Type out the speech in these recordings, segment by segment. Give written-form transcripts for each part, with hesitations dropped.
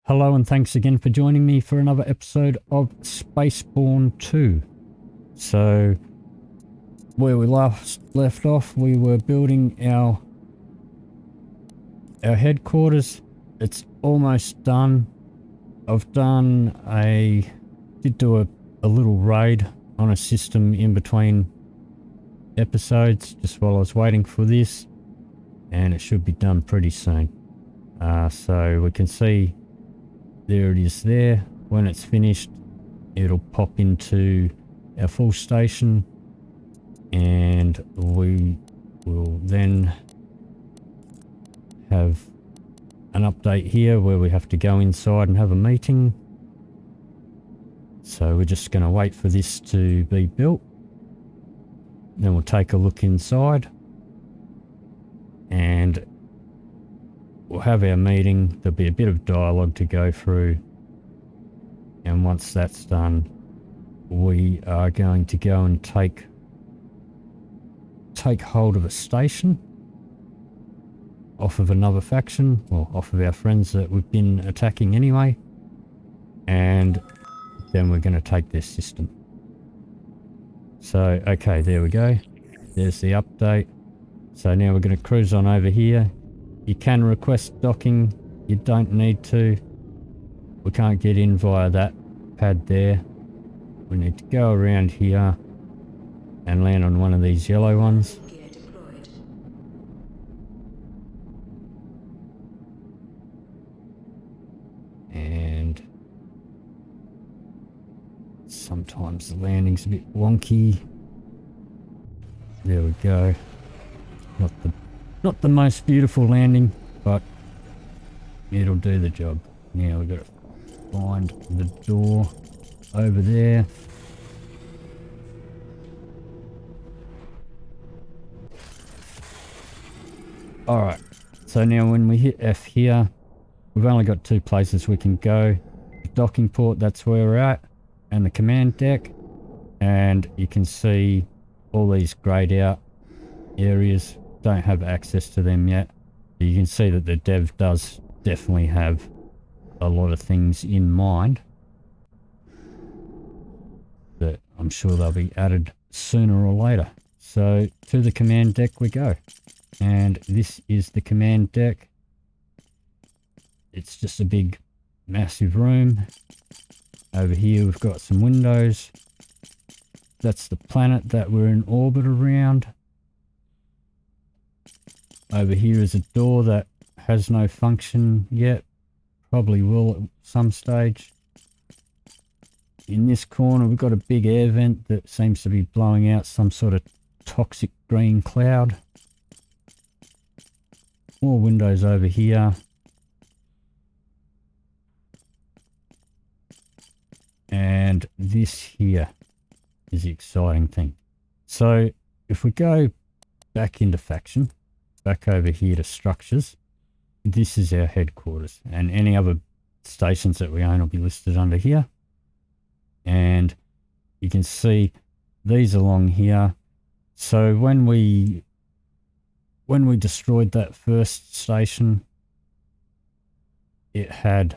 Hello and thanks again for joining me for another episode of SpaceBourne 2. So, where we last left off, we were building our headquarters. It's almost done. Did do a little raid on a system in between episodes just while I was waiting for this, and it should be done pretty soon. So we can see there it is there. When it's finished, it'll pop into our full station, and we will then have an update here where we have to go inside and have a meeting. So we're just going to wait for this to be built. Then we'll take a look inside and we'll have our meeting. There'll be a bit of dialogue to go through, and once that's done, we are going to go and take hold of a station off of another faction, well, off of our friends that we've been attacking anyway, and then we're going to take their system. So, okay, there we go. There's the update. So now we're going to cruise on over here. You can request docking. You don't need to. We can't get in via that pad there. We need to go around here and land on one of these yellow ones. And sometimes the landing's a bit wonky. There we go. Not the most beautiful landing, but it'll do the job. Now we've got to find the door over there. Alright, so now when we hit F here, we've only got two places we can go. The docking port, that's where we're at, and the command deck. And you can see all these grayed out areas. Don't have access to them yet. You can see that the dev does definitely have a lot of things in mind that I'm sure they'll be added sooner or later. So to the command deck we go, and this is the command deck. It's just a big massive room. Over here we've got some windows. That's the planet that we're in orbit around. Over here is a door that has no function yet. Probably will at some stage. In this corner we've got a big air vent that seems to be blowing out some sort of toxic green cloud. More windows over here. And this here is the exciting thing. So if we go back into faction, back over here to structures, this is our headquarters, and any other stations that we own will be listed under here. And you can see these along here. So when we destroyed that first station, it had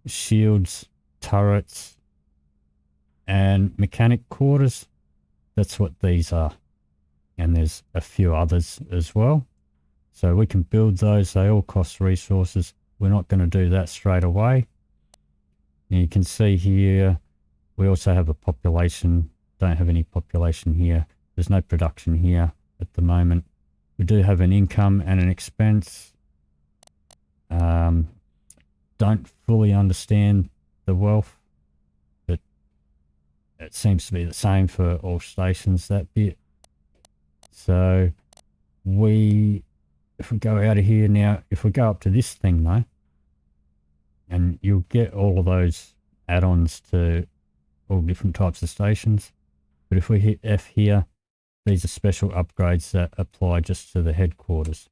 shields, turrets, and mechanic quarters. That's what these are. And there's a few others as well. So we can build those. They all cost resources. We're not going to do that straight away. And you can see here, we also have a population. Don't have any population here. There's no production here at the moment. We do have an income and an expense. Don't fully understand the wealth, but it seems to be the same for all stations, that bit. So if we go out of here now, if we go up to this thing though, and you'll get all of those add-ons to all different types of stations. But if we hit F here, these are special upgrades that apply just to the headquarters.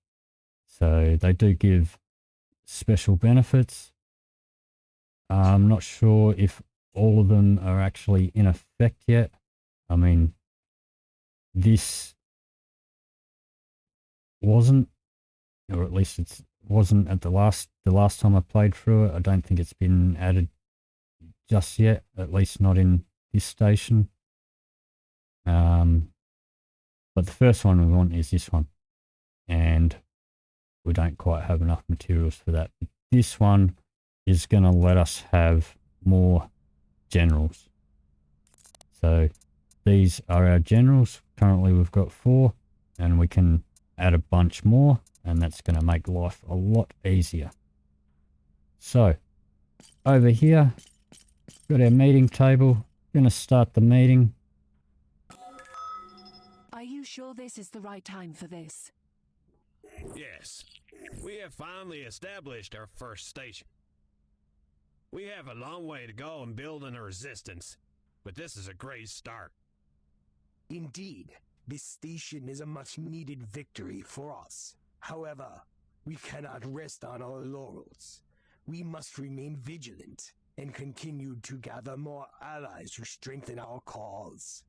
So they do give special benefits. I'm not sure if all of them are actually in effect yet. I mean, this wasn't, or at least it's wasn't at the last time I played through it. I don't think it's been added just yet, at least not in this station. But the first one we want is this one, and we don't quite have enough materials for that. But this one is going to let us have more generals. So these are our generals. Currently we've got 4, and we can add a bunch more, and that's going to make life a lot easier. So over here, got our meeting table. Going to start the meeting. Are you sure this is the right time for this? Yes, we have finally established our first station. We have a long way to go in building a resistance, but this is a great start. Indeed, this station is a much-needed victory for us. However, we cannot rest on our laurels. We must remain vigilant and continue to gather more allies to strengthen our cause.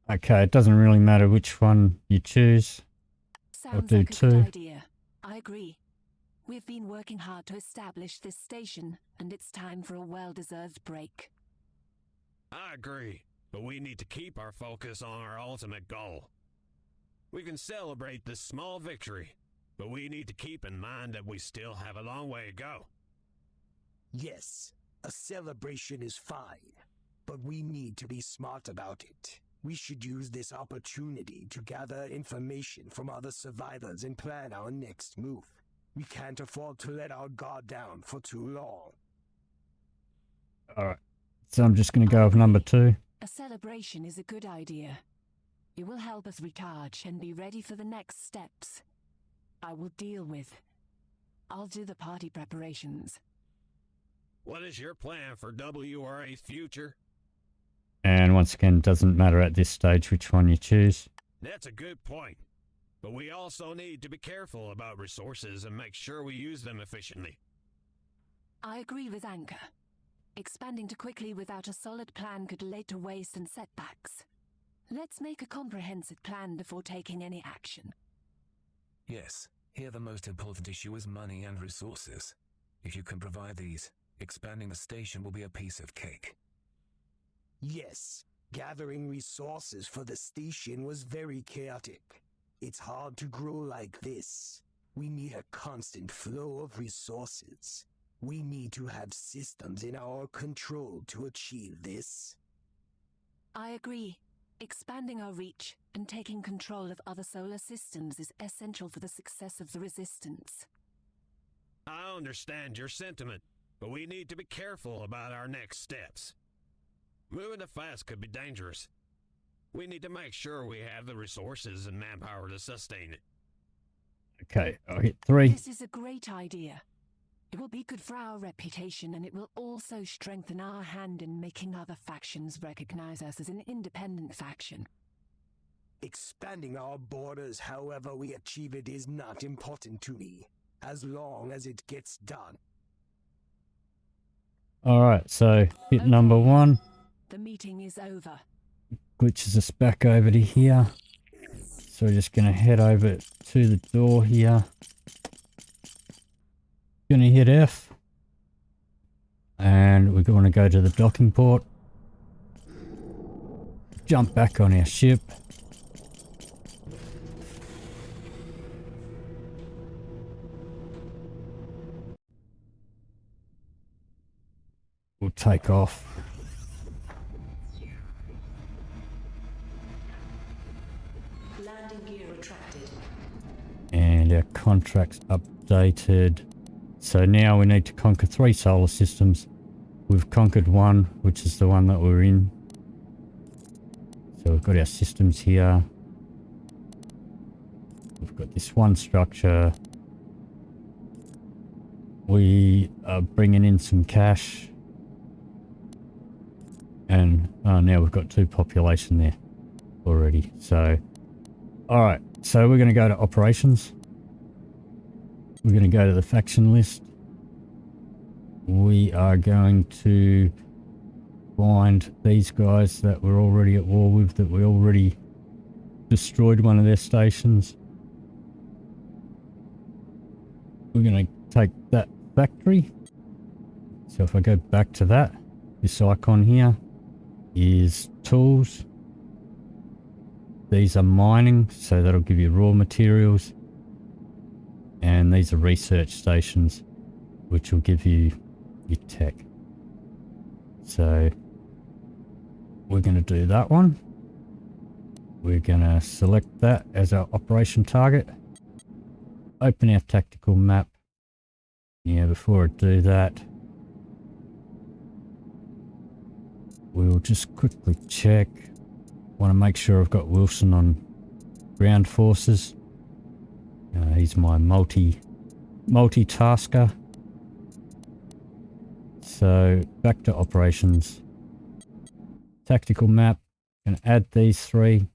Okay, it doesn't really matter which one you choose. Sounds do like a two. good idea. I agree. We've been working hard to establish this station, and it's time for a well-deserved break. I agree, but we need to keep our focus on our ultimate goal. We can celebrate this small victory, but we need to keep in mind that we still have a long way to go. Yes, a celebration is fine, but we need to be smart about it. We should use this opportunity to gather information from other survivors and plan our next move. We can't afford to let our guard down for too long. Alright, so I'm just going to go with number 2. A celebration is a good idea. It will help us recharge and be ready for the next steps. I'll do the party preparations. What is your plan for WRA's future? And once again, doesn't matter at this stage which one you choose. That's a good point. But we also need to be careful about resources and make sure we use them efficiently. I agree with Anchor. Expanding too quickly without a solid plan could lead to waste and setbacks. Let's make a comprehensive plan before taking any action. Yes, here the most important issue is money and resources. If you can provide these, expanding the station will be a piece of cake. Yes, gathering resources for the station was very chaotic. It's hard to grow like this. We need a constant flow of resources. We need to have systems in our control to achieve this. I agree. Expanding our reach and taking control of other solar systems is essential for the success of the Resistance. I understand your sentiment, but we need to be careful about our next steps. Moving too fast could be dangerous. We need to make sure we have the resources and manpower to sustain it. Okay, I'll hit 3. This is a great idea. It will be good for our reputation, and it will also strengthen our hand in making other factions recognize us as an independent faction. Expanding our borders however we achieve it is not important to me, as long as it gets done. Alright, so hit Okay. number 1. The meeting is over. Glitches us back over to here. So we're just going to head over to the door here. Going to hit F. And we're going to go to the docking port. Jump back on our ship. We'll take off. Landing gear retracted. And our contract's updated. So now we need to conquer 3 solar systems. We've conquered 1, which is the one that we're in. So we've got our systems here. We've got this one structure. We are bringing in some cash. And now we've got 2 population there already. So, alright. So we're going to go to operations. We're going to go to the faction list. We are going to find these guys that we're already at war with, that we already destroyed one of their stations. we're going to take that factory. So if I go back to that, this icon here is tools. These are mining, so that'll give you raw materials. And these are research stations, which will give you your tech. So we're going to do that one. We're going to select that as our operation target. Open our tactical map. Yeah, before I do that, we'll just quickly check. Want to make sure I've got Wilson on ground forces. He's my multitasker. So back to operations. Tactical map. Going to add these three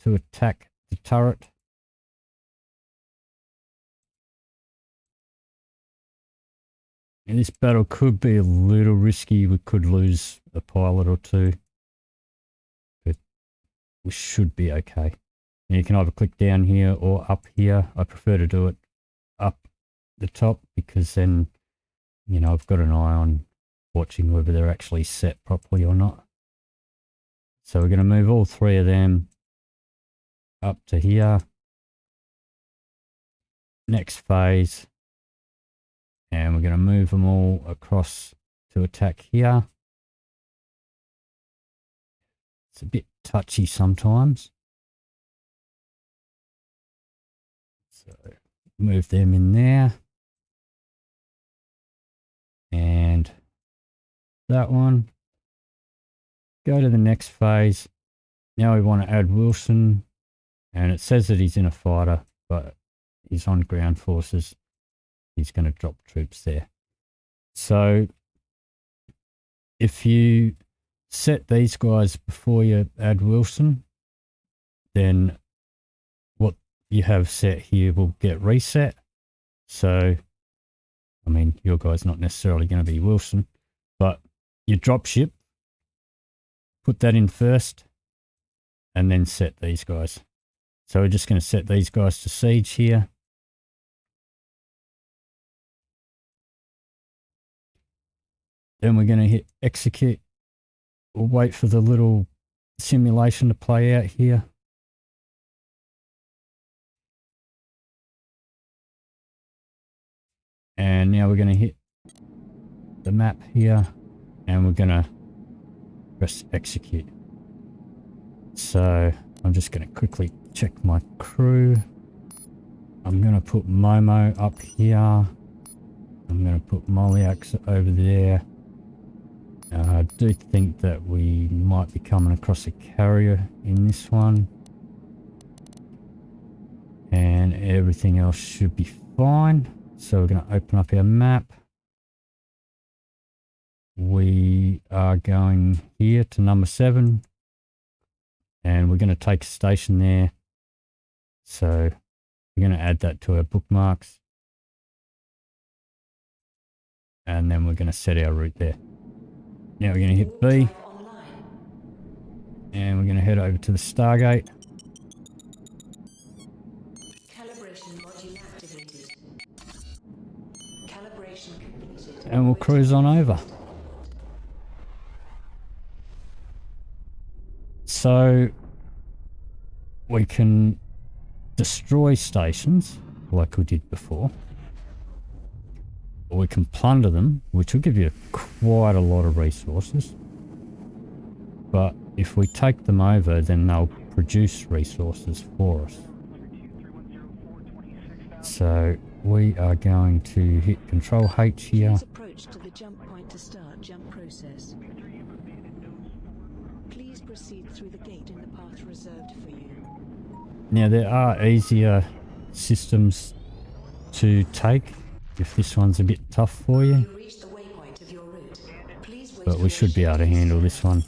to attack the turret. And this battle could be a little risky. We could lose a pilot or two. But we should be okay. And you can either click down here or up here. I prefer to do it up the top because then, you know, I've got an eye on watching whether they're actually set properly or not. So we're going to move all three of them up to here. Next phase. And we're going to move them all across to attack here. It's a bit touchy sometimes. So move them in there. And that one. Go to the next phase. Now we want to add Wilson. And it says that he's in a fighter, but he's on ground forces. He's going to drop troops there. So if you set these guys before you add Wilson, then what you have set here will get reset. So, I mean, your guy's not necessarily going to be Wilson, but your dropship, put that in first and then set these guys. So we're just going to set these guys to siege here. Then we're going to hit execute. We'll wait for the little simulation to play out here. And now we're going to hit the map here and we're going to press execute. So I'm just going to quickly check my crew. I'm going to put Momo up here. I'm going to put Molyax over there. I do think that we might be coming across a carrier in this one. And everything else should be fine. So we're going to open up our map. We are going here to number 7. And we're going to take a station there. So we're going to add that to our bookmarks. And then we're going to set our route there. Now we're going to hit B. And we're going to head over to the Stargate. Calibration module activated. Calibration completed. And we'll cruise on over. So we can destroy stations like we did before. Or we can plunder them, which will give you quite a lot of resources. But if we take them over, then they'll produce resources for us. So we are going to hit Control H here. Approach to the jump point to start jump process. Please proceed through the gate in the path reserved for you. Now there are easier systems to take if this one's a bit tough for you. But we should be able to handle this one.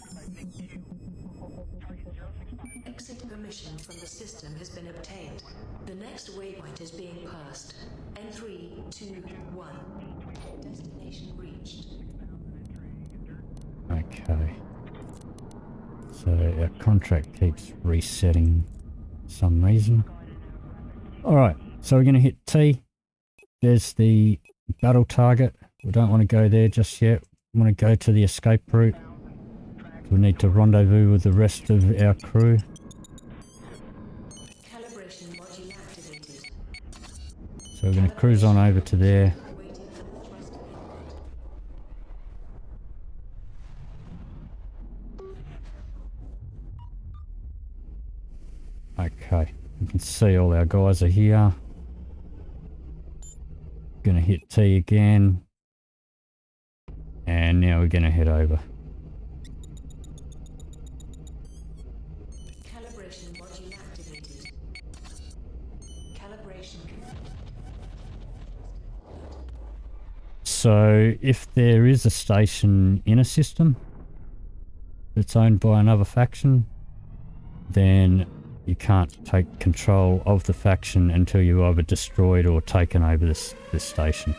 Exit permission from the system has been obtained. The next waypoint is being passed. In 3, 2, 1. Destination reached. Okay. So our contract keeps resetting for some reason. Alright, so we're going to hit T there's the battle target. We don't want to go there just yet. We want to go to the escape route. We need to rendezvous with the rest of our crew. Calibration module activated. So we're going to cruise on over to there. Waiting for the thrust input. Okay, you can see all our guys are here. Gonna hit T again. And now we're gonna head over. Calibration module activated. Calibration. So if there is a station in a system that's owned by another faction, then you can't take control of the faction until you've either destroyed or taken over this station.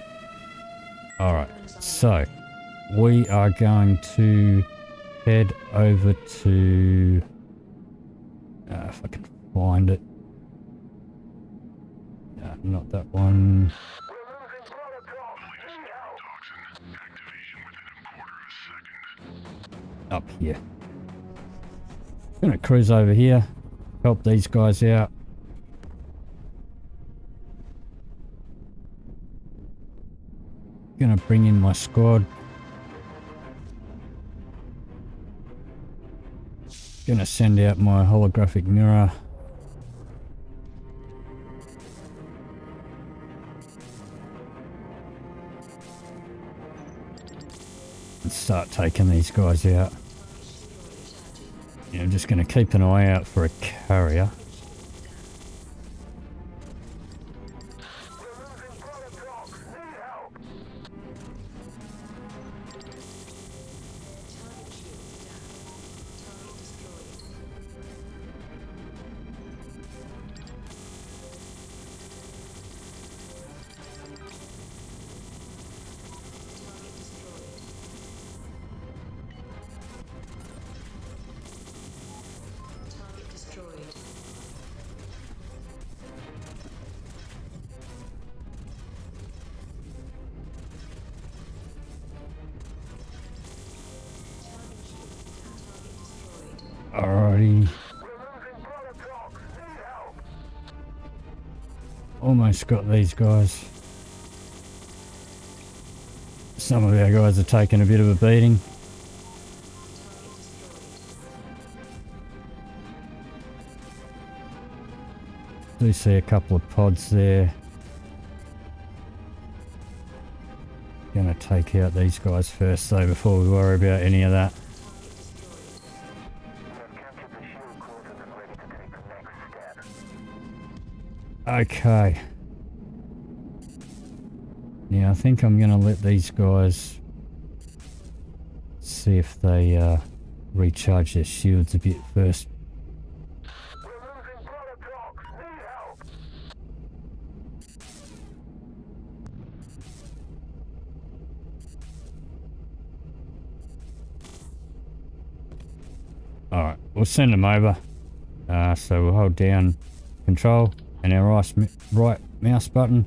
Alright, so we are going to head over to... if I can find it. Not that one. Up here. Gonna cruise over here. Help these guys out. Gonna bring in my squad. Gonna send out my holographic mirror. And start taking these guys out. Yeah, I'm just going to keep an eye out for a carrier. Alrighty. Almost got these guys. Some of our guys are taking a bit of a beating. Do see a couple of pods there. Gonna take out these guys first though before we worry about any of that. Okay. Now I think I'm going to let these guys see if they recharge their shields a bit first. Alright, we'll send them over. So we'll hold down control and our right mouse button,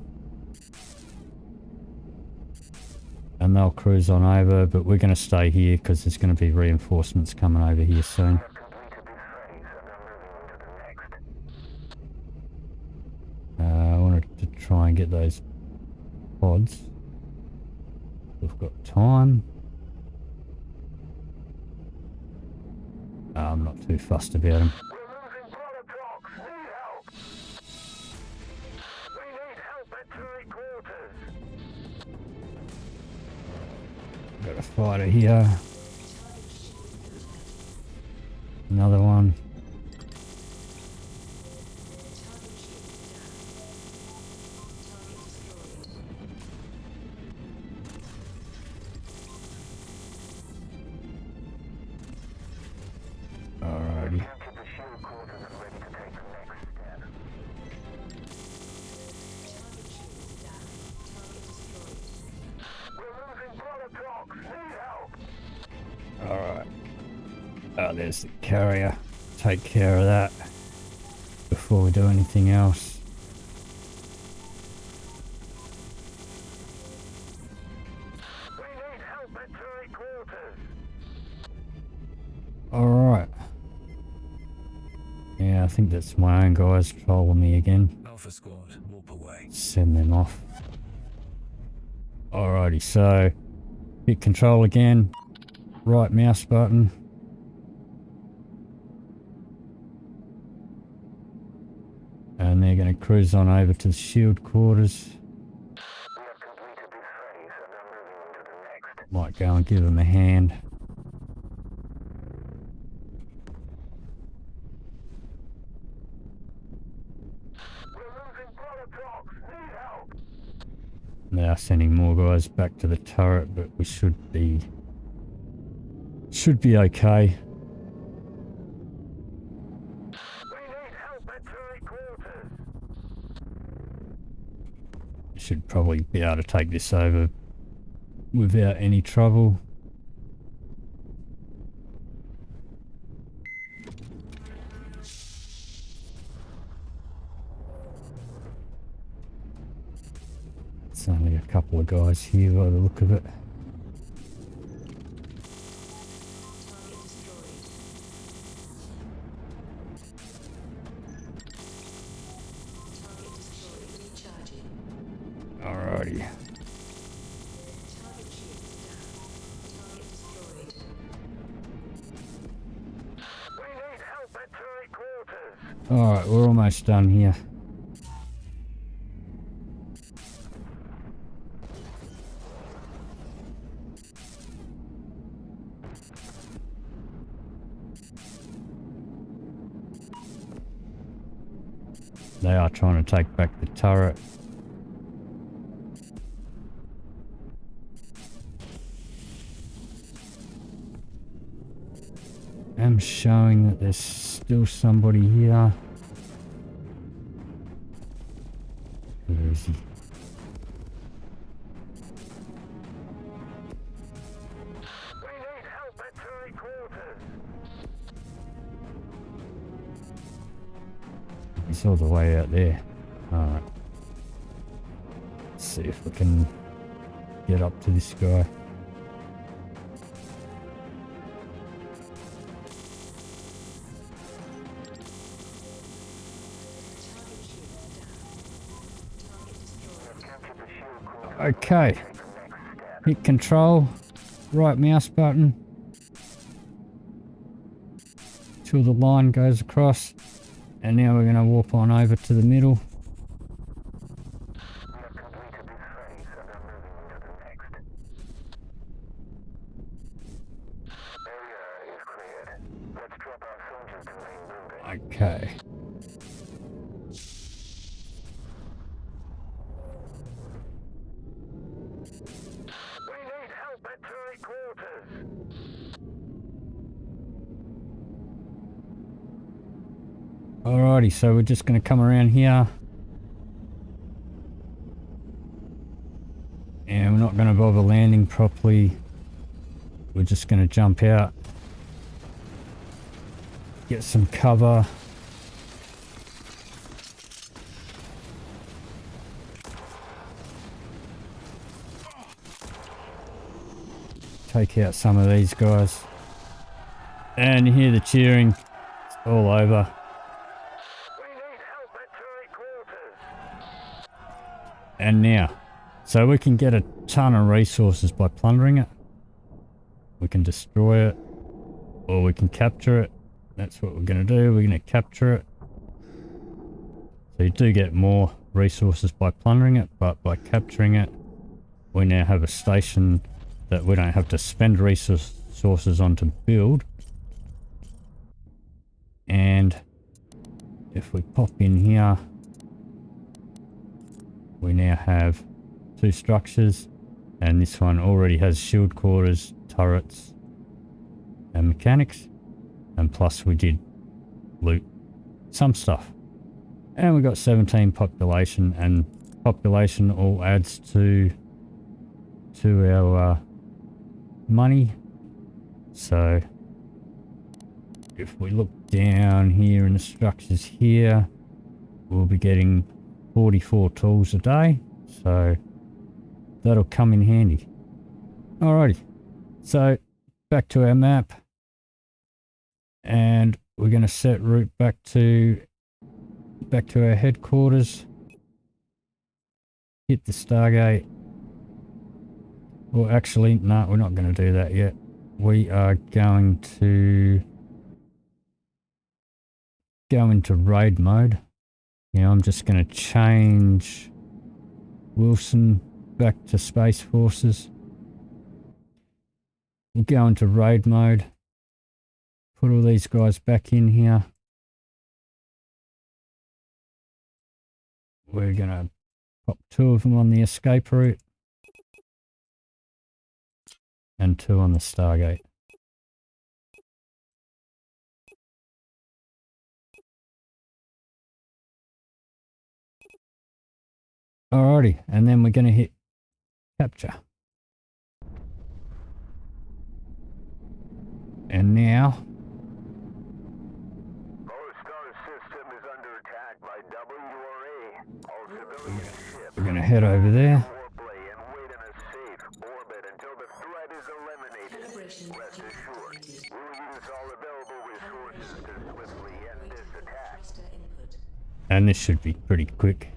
and they'll cruise on over, but we're going to stay here because there's going to be reinforcements coming over here soon. I wanted to try and get those pods. We've got time. I'm not too fussed about them. Got a fighter here. Another one. Alrighty. Alright. Oh, there's the carrier. Take care of that before we do anything else. Alright. Yeah, I think that's my own guys trolling me again. Alpha Squad, warp away. Send them off. Alrighty, so hit control again. Right mouse button. And they're going to cruise on over to the shield quarters. Might go and give them a hand. They are sending more guys back to the turret, but we should be okay. Should probably be able to take this over without any trouble. It's only a couple of guys here by the look of it. Alrighty. Alright, we're almost done here. They are trying to take back the turret. I'm showing that there's still somebody here. Where is he? He's all the way out there. Alright. Let's see if we can get up to this guy. Okay. Hit control, right mouse button till the line goes across, and now we're going to warp on over to the middle. Okay. Alrighty, so we're just going to come around here. And we're not going to bother landing properly. We're just going to jump out. Get some cover. Take out some of these guys. And you hear the cheering. It's all over. And now, so we can get a ton of resources by plundering it. We can destroy it, or we can capture it. That's what we're going to do. We're going to capture it. So you do get more resources by plundering it, but by capturing it, we now have a station that we don't have to spend resources on to build. And if we pop in here, we now have 2 structures, and this one already has shield quarters, turrets, and mechanics, and plus we did loot some stuff. And we got 17 population, and population all adds to our money. So if we look down here in the structures here, we'll be getting 44 tools a day, so that'll come in handy. Alrighty, so back to our map. And we're going to set route back to our headquarters. Hit the Stargate. Well, actually, no, we're not going to do that yet. We are going to go into raid mode. Now I'm just going to change Wilson back to Space Forces. We'll go into raid mode. Put all these guys back in here. We're going to pop 2 of them on the escape route. And 2 on the Stargate. Alrighty, and then we're going to hit capture. And now we're going to head over there. And this should be pretty quick.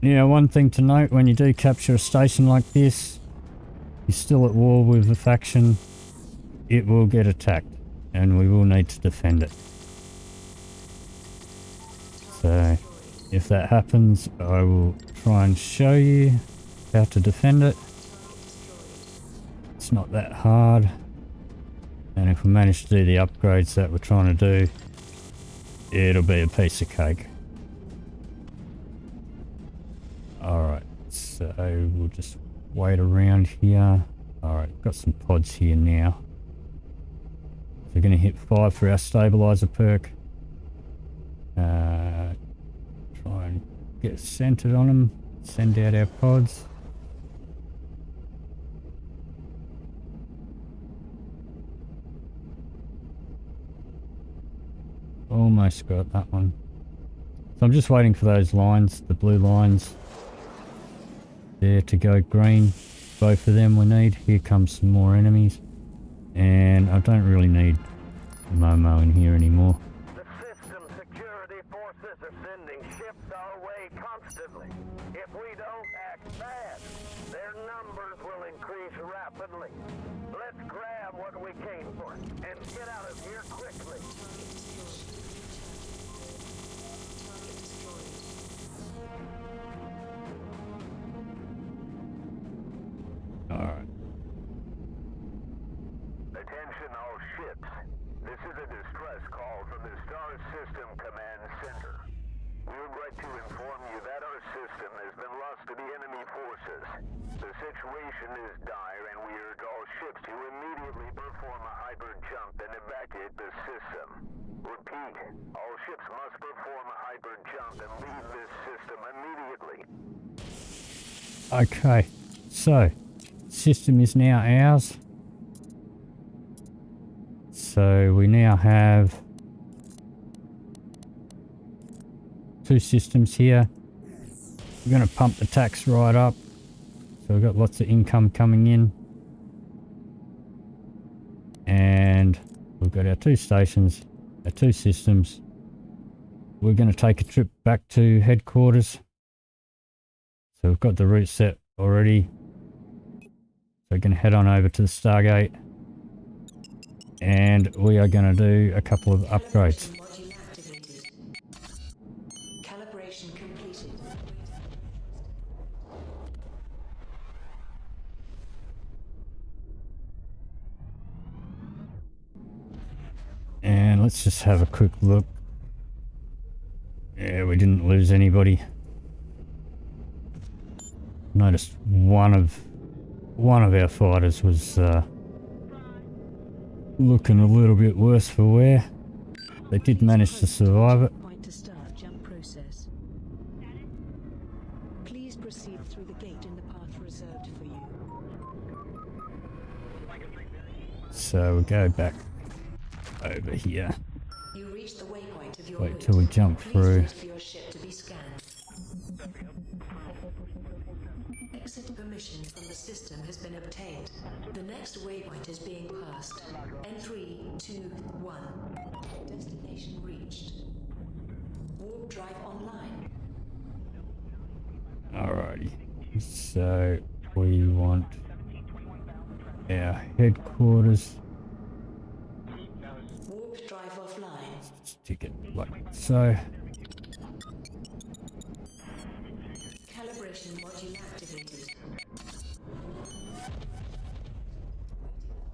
Yeah, one thing to note, when you do capture a station like this, you're still at war with a faction, it will get attacked, and we will need to defend it. So, if that happens, I will try and show you how to defend it. It's not that hard. And if we manage to do the upgrades that we're trying to do, it'll be a piece of cake. Alright, so we'll just wait around here. Alright, got some pods here now. So we're going to hit 5 for our stabilizer perk. Try and get centered on them. Send out our pods. Almost got that one. So I'm just waiting for those lines, the blue lines, there to go green. Both of them we need. Here comes some more enemies. And I don't really need Momo in here anymore. The system security forces are sending ships our way constantly. If we don't act fast, their numbers will increase rapidly. Let's grab what we came for and get out of here quickly. Alright. Attention all ships. This is a distress call from the Star System Command Center. We would like to inform you that our system has been lost to the enemy forces. The situation is dire and we urge all ships to immediately perform a hyper jump and evacuate the system. Repeat, all ships must perform a hyper jump and leave this system immediately. Okay, so system is now ours. So we now have 2 systems here. We're going to pump the tax right up. So we've got lots of income coming in. And we've got our 2 stations, our 2 systems. We're going to take a trip back to headquarters. So we've got the route set already. So we're going to head on over to the Stargate. And we are going to do a couple of upgrades. Calibration completed. And let's just have a quick look. Yeah, we didn't lose anybody. Noticed one of our fighters was looking a little bit worse for wear. They did manage to survive it. Point to start jump process. Please proceed through the gate in the path reserved for you. So we'll go back over here. You reach the waypoint of your Wait till we jump through. for your ship to be scanned. Exit permission from the system has been obtained. The next waypoint is being passed. N3, 2, 1. Destination reached. Warp drive online. Alrighty. So we want our headquarters. Warp drive offline. Stick it like so. Calibration module activated.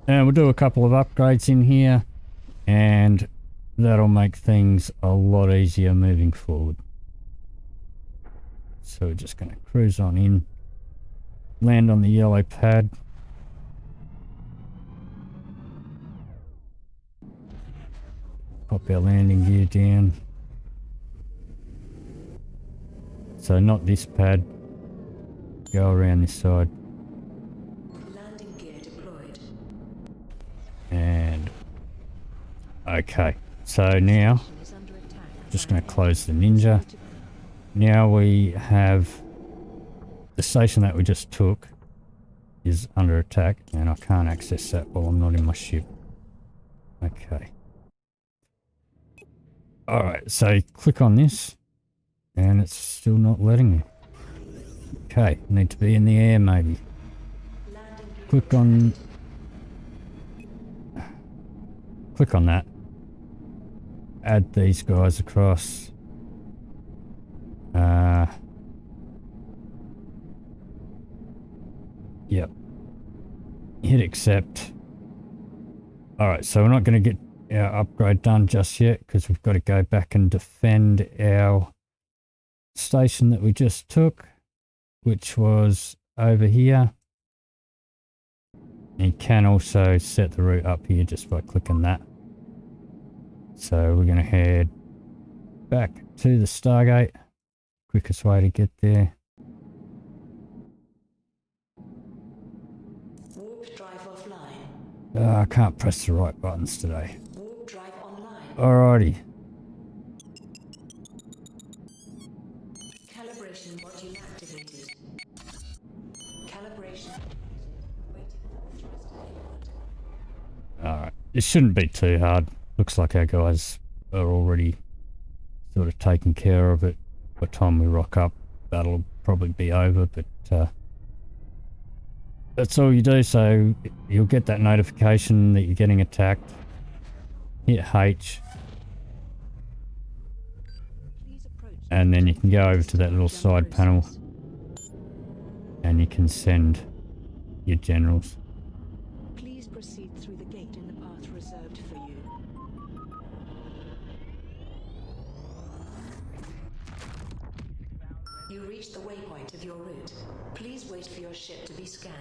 And we'll do a couple of upgrades in here, and that'll make things a lot easier moving forward. So we're just going to cruise on in, land on the yellow pad. Pop our landing gear down. So not this pad, go around this side. Landing gear deployed. And okay, so now Is under attack. just going to close the Ninja. Now we have the station that we just took is under attack, and I can't access that while I'm not in my ship. Okay. Alright, so click on this, and it's still not letting me. Okay, need to be in the air maybe. Click on that. Add these guys across. Yep. Hit accept. Alright, so we're not going to get our upgrade done just yet because we've got to go back and defend our station that we just took, which was over here. You can also set the route up here just by clicking that. So we're going to head back to the Stargate. Quickest way to get there. Warp drive offline. I can't press the right buttons today. Warp drive online. Alrighty. Calibration module activated. Calibration. Waiting for the thrust input. Alright. It shouldn't be too hard. Looks like our guys are already sort of taking care of it. By the time we rock up, that'll probably be over, but that's all you do. So you'll get that notification that you're getting attacked. Hit H, and then you can go over to that little side panel and you can send your generals. Please proceed through the gate in the path reserved for you. You reached the waypoint of your route. Please wait for your ship to be scanned.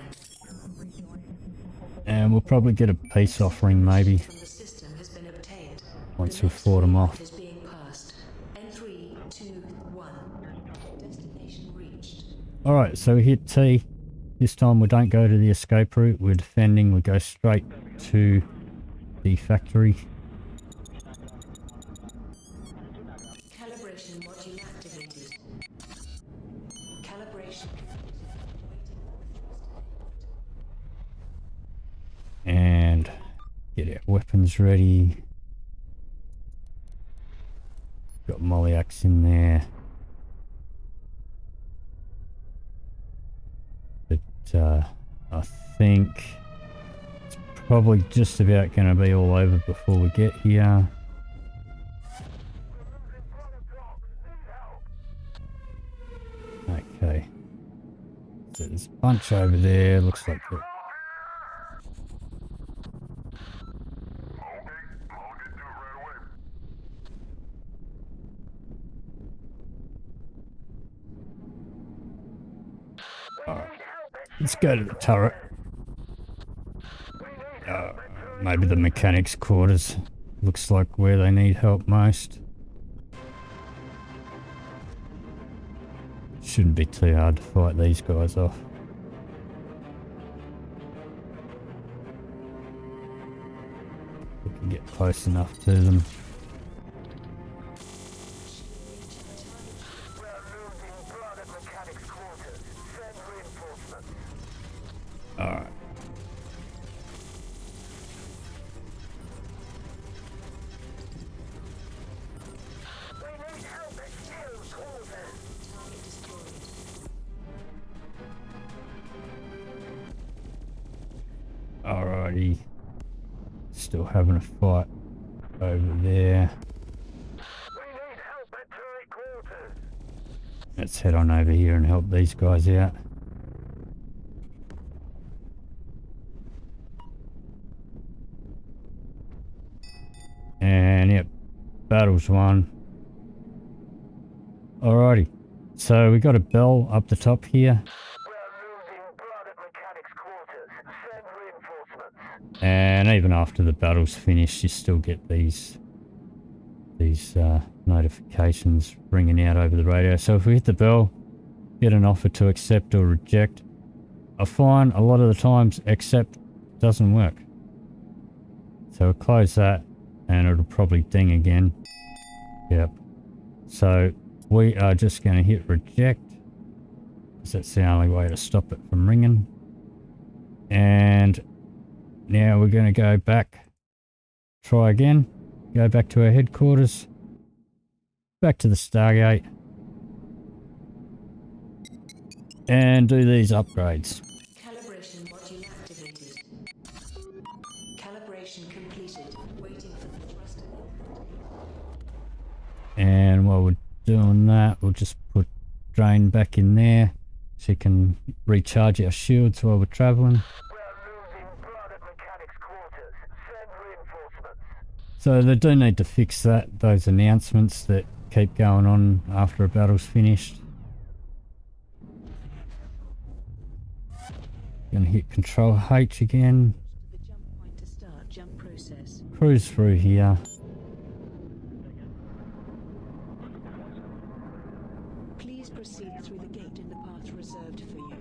And we'll probably get a peace offering maybe From the system has been obtained. once The we've next fought them off. waypoint is being passed. N3, 2, 1. Destination reached. Alright, so we hit T. This time we don't go to the escape route, we're defending, we go straight to the factory. Calibration module activated. Calibration. And get our weapons ready. Got Mollyaks in there. But I think it's probably just about going to be all over before we get here. Okay. So there's a bunch over there. Looks like the let's go to the turret. Maybe the mechanics' quarters. Looks like where they need help most. Shouldn't be too hard to fight these guys off. We can get close enough to them. We're losing blood at mechanics' quarters. Send reinforcements. Alright. Alrighty. Still having a fight over there. Let's head on over here and help these guys out. And yep, battle's won. Alrighty, so we got a bell up the top here. And even after the battle's finished, you still get these notifications ringing out over the radio. So if we hit the bell, get an offer to accept or reject. I find a lot of the times accept doesn't work. So we'll close that and it'll probably ding again. Yep. So we are just going to hit reject, because that's the only way to stop it from ringing. And now we're going to go back, try again, go back to our headquarters, back to the Stargate, and do these upgrades. Calibration module activated. Calibration completed. Waiting for the thruster. And while we're doing that, we'll just put drain back in there so you can recharge our shields while we're traveling. So they do need to fix that, those announcements that keep going on after a battle's finished. Gonna hit Control H again. The jump point to start jump process. Cruise through here. Please proceed through the gate in the path reserved for you.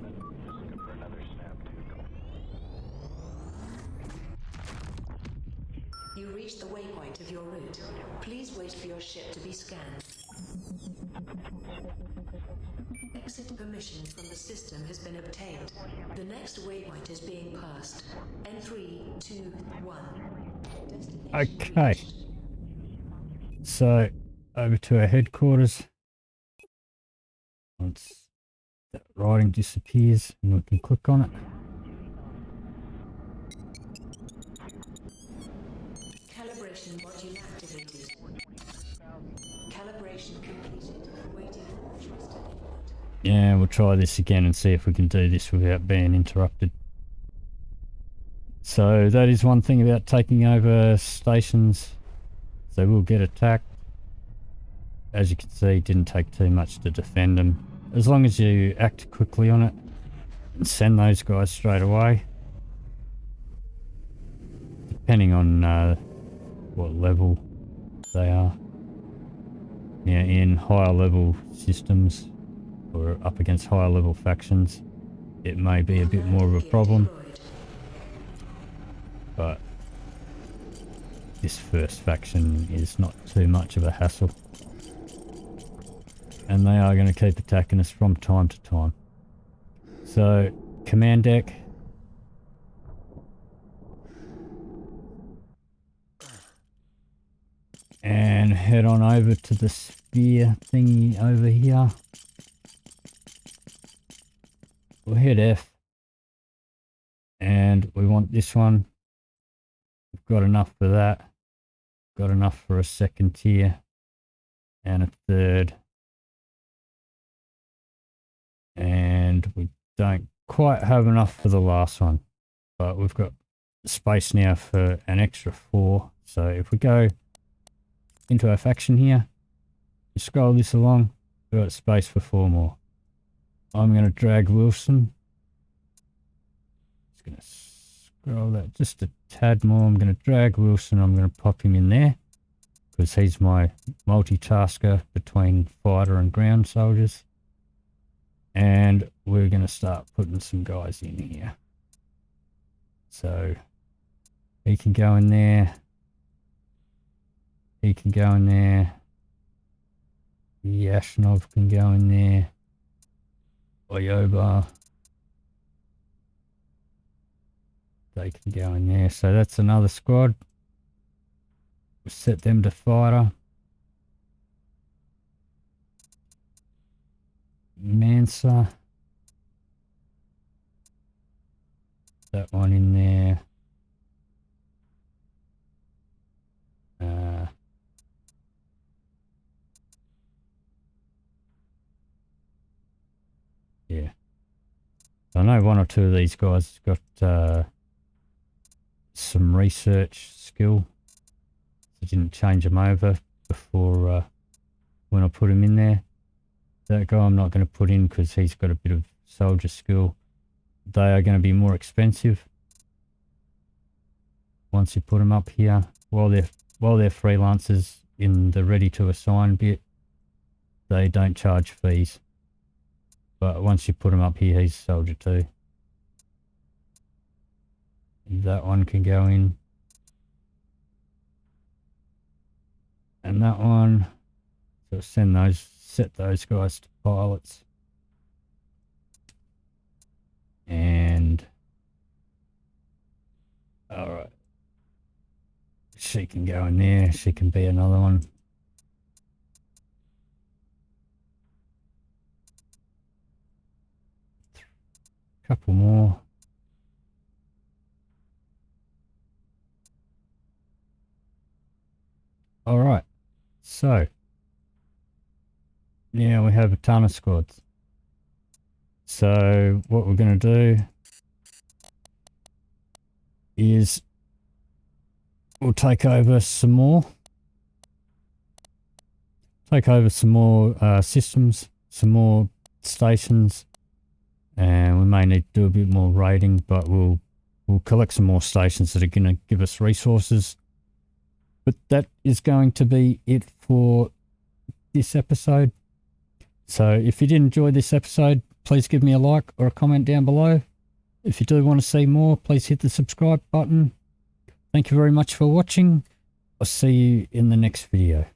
You reached the waypoint of your route. Please wait for your ship to be scanned. Exit permission from the system has been obtained. The next waypoint is being passed. N3, 2, 1. Destination Okay. reached. So over to our headquarters. Once that writing disappears, and we can click on it. Calibration module activated. Calibration completed. Waiting for the thruster input. Yeah, we'll try this again and see if we can do this without being interrupted. So that is one thing about taking over stations. They will get attacked. As you can see, it didn't take too much to defend them. As long as you act quickly on it and send those guys straight away. Depending on what level they are. Yeah, in higher level systems or up against higher level factions, it may be a bit more of a problem. But this first faction is not too much of a hassle. And they are going to keep attacking us from time to time. So, command deck. And head on over to the spear thingy over here. We'll hit F. And we want this one. We've got enough for that. Got enough for a second tier. And a third. And we don't quite have enough for the last one. But we've got space now for an extra 4. So if we go into our faction here, scroll this along, we've got space for 4 more. I'm going to drag Wilson. Just going to scroll that just a tad more. I'm going to drag Wilson. I'm going to pop him in there because he's my multitasker between fighter and ground soldiers. And we're going to start putting some guys in here. So he can go in there. He can go in there. Yashnov can go in there. Oyoba. they can go in there. So that's another squad. We'll set them to fighter. Mansa. That one in there. Yeah. I know one or two of these guys got some research skill. I didn't change them over before when I put him in there. That guy I'm not going to put in because he's got a bit of soldier skill. They are going to be more expensive once you put them up here. While they're freelancers in the ready to assign bit, they don't charge fees. But once you put them up here, he's a soldier too. That one can go in. And that one, so set those guys to pilots. And, alright. She can go in there, she can be another one. Couple more. All right, so now we have a ton of squads. So what we're going to do is we'll take over some more. Systems, some more stations. And we may need to do a bit more raiding, but we'll collect some more stations that are going to give us resources. But that is going to be it for this episode. So if you did enjoy this episode, please give me a like or a comment down below. If you do want to see more, please hit the subscribe button. Thank you very much for watching. I'll see you in the next video.